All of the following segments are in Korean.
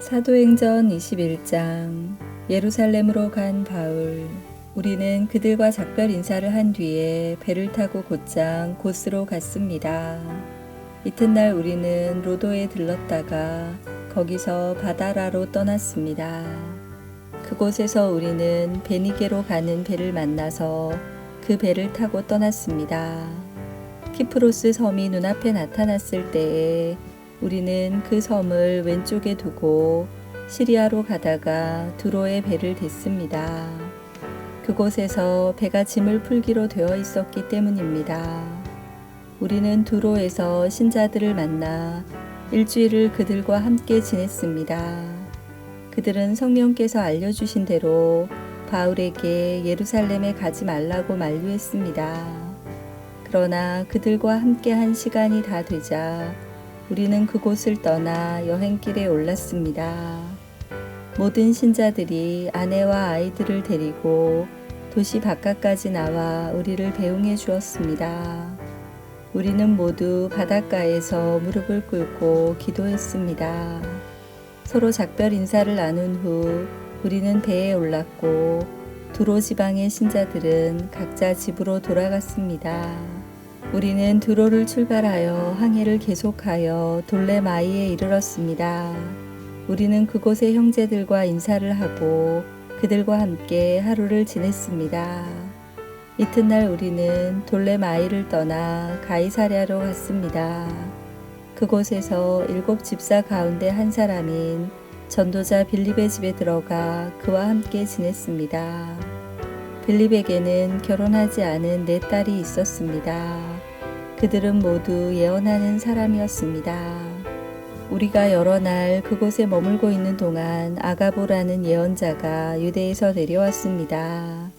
사도행전 21장. 예루살렘으로 간 바울. 우리는 그들과 작별 인사를 한 뒤에 배를 타고 곧장 고스로 갔습니다. 이튿날 우리는 로도에 들렀다가 거기서 바다라로 떠났습니다. 그곳에서 우리는 베니게로 가는 배를 만나서 그 배를 타고 떠났습니다. 키프로스 섬이 눈앞에 나타났을 때에 우리는 그 섬을 왼쪽에 두고 시리아로 가다가 두로에 배를 댔습니다. 그곳에서 배가 짐을 풀기로 되어 있었기 때문입니다. 우리는 두로에서 신자들을 만나 일주일을 그들과 함께 지냈습니다. 그들은 성령께서 알려주신 대로 바울에게 예루살렘에 가지 말라고 만류했습니다. 그러나 그들과 함께 한 시간이 다 되자 우리는 그곳을 떠나 여행길에 올랐습니다. 모든 신자들이 아내와 아이들을 데리고 도시 바깥까지 나와 우리를 배웅해 주었습니다. 우리는 모두 바닷가에서 무릎을 꿇고 기도했습니다. 서로 작별 인사를 나눈 후 우리는 배에 올랐고 두로 지방의 신자들은 각자 집으로 돌아갔습니다. 우리는 두로를 출발하여 항해를 계속하여 돌레마이에 이르렀습니다. 우리는 그곳의 형제들과 인사를 하고 그들과 함께 하루를 지냈습니다. 이튿날 우리는 돌레마이를 떠나 가이사랴로 갔습니다. 그곳에서 7 집사 가운데 한 사람인 전도자 빌립의 집에 들어가 그와 함께 지냈습니다. 빌립에게는 결혼하지 않은 4 딸이 있었습니다. 그들은 모두 예언하는 사람이었습니다. 우리가 여러 날 그곳에 머물고 있는 동안 아가보라는 예언자가 유대에서 내려왔습니다.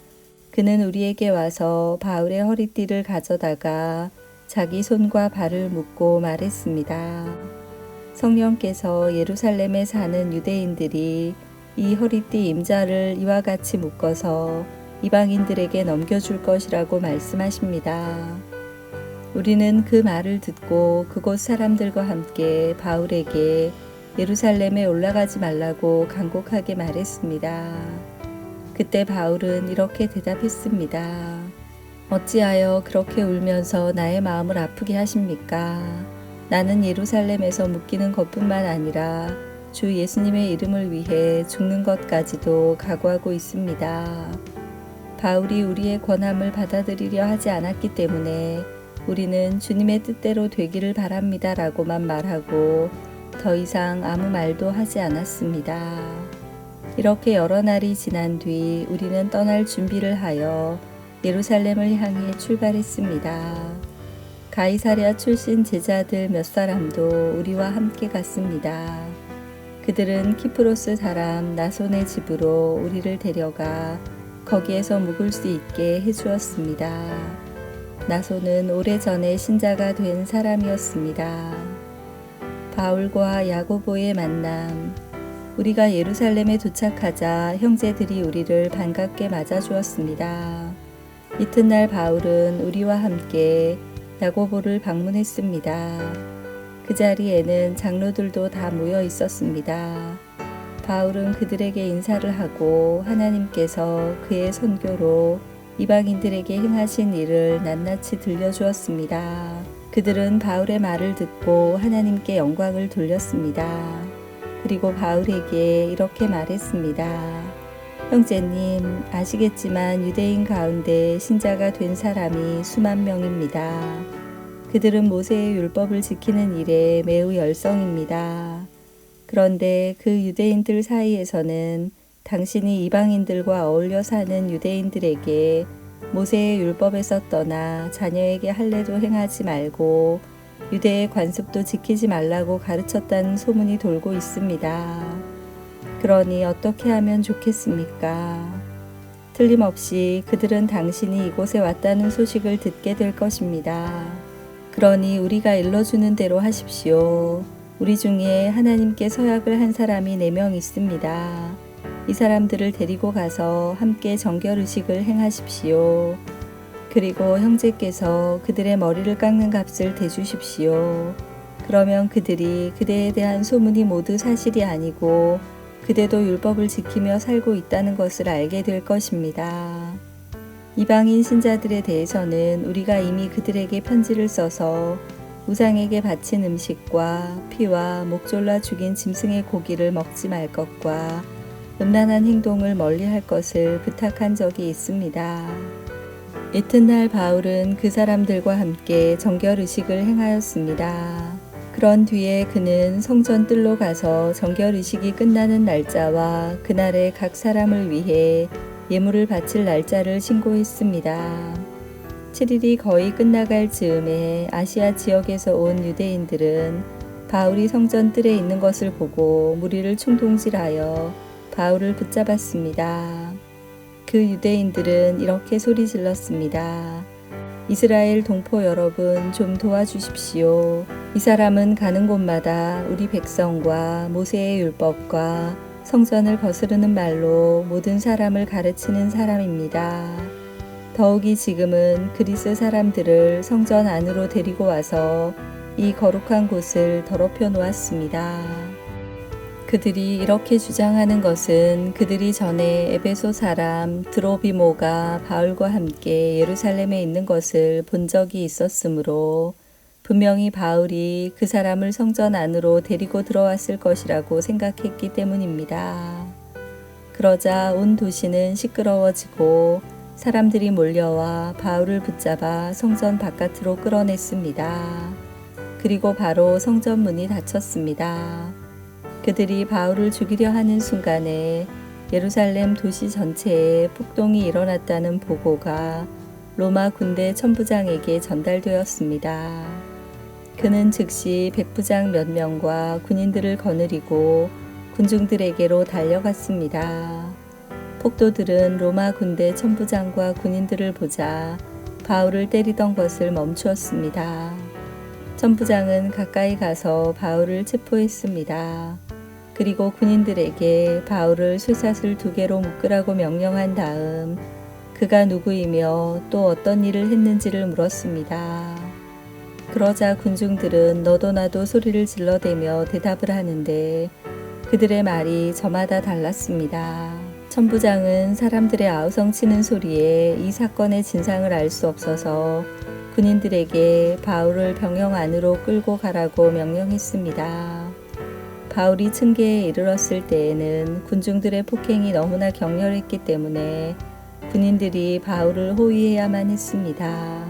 그는 우리에게 와서 바울의 허리띠를 가져다가 자기 손과 발을 묶고 말했습니다. 성령께서 예루살렘에 사는 유대인들이 이 허리띠 임자를 이와 같이 묶어서 이방인들에게 넘겨줄 것이라고 말씀하십니다. 우리는 그 말을 듣고 그곳 사람들과 함께 바울에게 예루살렘에 올라가지 말라고 간곡하게 말했습니다. 그때 바울은 이렇게 대답했습니다. 어찌하여 그렇게 울면서 나의 마음을 아프게 하십니까? 나는 예루살렘에서 묶이는 것뿐만 아니라 주 예수님의 이름을 위해 죽는 것까지도 각오하고 있습니다. 바울이 우리의 권함을 받아들이려 하지 않았기 때문에 우리는 주님의 뜻대로 되기를 바랍니다 라고만 말하고 더 이상 아무 말도 하지 않았습니다. 이렇게 여러 날이 지난 뒤 우리는 떠날 준비를 하여 예루살렘을 향해 출발했습니다. 가이사랴 출신 제자들 몇 사람도 우리와 함께 갔습니다. 그들은 키프로스 사람 나손의 집으로 우리를 데려가 거기에서 묵을 수 있게 해주었습니다. 나손은 오래전에 신자가 된 사람이었습니다. 바울과 야고보의 만남. 우리가 예루살렘에 도착하자 형제들이 우리를 반갑게 맞아주었습니다. 이튿날 바울은 우리와 함께 야고보를 방문했습니다. 그 자리에는 장로들도 다 모여 있었습니다. 바울은 그들에게 인사를 하고 하나님께서 그의 선교로 이방인들에게 행하신 일을 낱낱이 들려주었습니다. 그들은 바울의 말을 듣고 하나님께 영광을 돌렸습니다. 그리고 바울에게 이렇게 말했습니다. 형제님, 아시겠지만 유대인 가운데 신자가 된 사람이 수만 명입니다. 그들은 모세의 율법을 지키는 일에 매우 열성입니다. 그런데 그 유대인들 사이에서는 당신이 이방인들과 어울려 사는 유대인들에게 모세의 율법에서 떠나 자녀에게 할례도 행하지 말고 유대의 관습도 지키지 말라고 가르쳤다는 소문이 돌고 있습니다. 그러니 어떻게 하면 좋겠습니까? 틀림없이 그들은 당신이 이곳에 왔다는 소식을 듣게 될 것입니다. 그러니 우리가 일러주는 대로 하십시오. 우리 중에 하나님께 서약을 한 사람이 4명 있습니다. 이 사람들을 데리고 가서 함께 정결의식을 행하십시오. 그리고 형제께서 그들의 머리를 깎는 값을 대주십시오. 그러면 그들이 그대에 대한 소문이 모두 사실이 아니고 그대도 율법을 지키며 살고 있다는 것을 알게 될 것입니다. 이방인 신자들에 대해서는 우리가 이미 그들에게 편지를 써서 우상에게 바친 음식과 피와 목 졸라 죽인 짐승의 고기를 먹지 말 것과 음란한 행동을 멀리할 것을 부탁한 적이 있습니다. 이튿날 바울은 그 사람들과 함께 정결의식을 행하였습니다. 그런 뒤에 그는 성전 뜰로 가서 정결의식이 끝나는 날짜와 그날에 각 사람을 위해 예물을 바칠 날짜를 신고했습니다. 7일이 거의 끝나갈 즈음에 아시아 지역에서 온 유대인들은 바울이 성전 뜰에 있는 것을 보고 무리를 충동질하여 바울을 붙잡았습니다. 그 유대인들은 이렇게 소리 질렀습니다. 이스라엘 동포 여러분, 좀 도와주십시오. 이 사람은 가는 곳마다 우리 백성과 모세의 율법과 성전을 거스르는 말로 모든 사람을 가르치는 사람입니다. 더욱이 지금은 그리스 사람들을 성전 안으로 데리고 와서 이 거룩한 곳을 더럽혀 놓았습니다. 그들이 이렇게 주장하는 것은 그들이 전에 에베소 사람 드로비모가 바울과 함께 예루살렘에 있는 것을 본 적이 있었으므로 분명히 바울이 그 사람을 성전 안으로 데리고 들어왔을 것이라고 생각했기 때문입니다. 그러자 온 도시는 시끄러워지고 사람들이 몰려와 바울을 붙잡아 성전 바깥으로 끌어냈습니다. 그리고 바로 성전 문이 닫혔습니다. 그들이 바울을 죽이려 하는 순간에 예루살렘 도시 전체에 폭동이 일어났다는 보고가 로마 군대 천부장에게 전달되었습니다. 그는 즉시 백부장 몇 명과 군인들을 거느리고 군중들에게로 달려갔습니다. 폭도들은 로마 군대 천부장과 군인들을 보자 바울을 때리던 것을 멈추었습니다. 천부장은 가까이 가서 바울을 체포했습니다. 그리고 군인들에게 바울을 쇠사슬 2개로 묶으라고 명령한 다음 그가 누구이며 또 어떤 일을 했는지를 물었습니다. 그러자 군중들은 너도 나도 소리를 질러대며 대답을 하는데 그들의 말이 저마다 달랐습니다. 천부장은 사람들의 아우성치는 소리에 이 사건의 진상을 알 수 없어서 군인들에게 바울을 병영 안으로 끌고 가라고 명령했습니다. 바울이 층계에 이르렀을 때에는 군중들의 폭행이 너무나 격렬했기 때문에 군인들이 바울을 호위해야만 했습니다.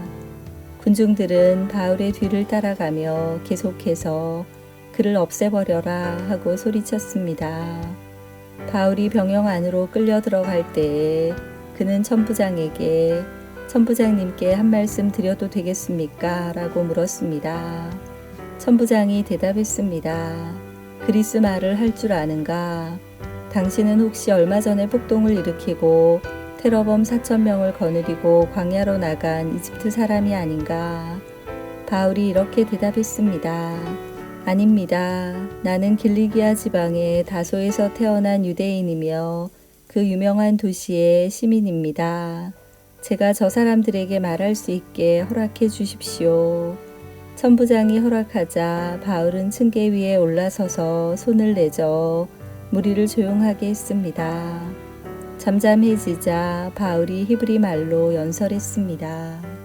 군중들은 바울의 뒤를 따라가며 계속해서 그를 없애버려라 하고 소리쳤습니다. 바울이 병영 안으로 끌려 들어갈 때에 그는 천부장에게 천부장님께 한 말씀 드려도 되겠습니까? 라고 물었습니다. 천부장이 대답했습니다. 그리스 말을 할 줄 아는가? 당신은 혹시 얼마 전에 폭동을 일으키고 테러범 4,000명을 거느리고 광야로 나간 이집트 사람이 아닌가? 바울이 이렇게 대답했습니다. 아닙니다. 나는 길리기아 지방의 다소에서 태어난 유대인이며 그 유명한 도시의 시민입니다. 제가 저 사람들에게 말할 수 있게 허락해 주십시오. 천부장이 허락하자 바울은 층계 위에 올라서서 손을 내저 무리를 조용하게 했습니다. 잠잠해지자 바울이 히브리 말로 연설했습니다.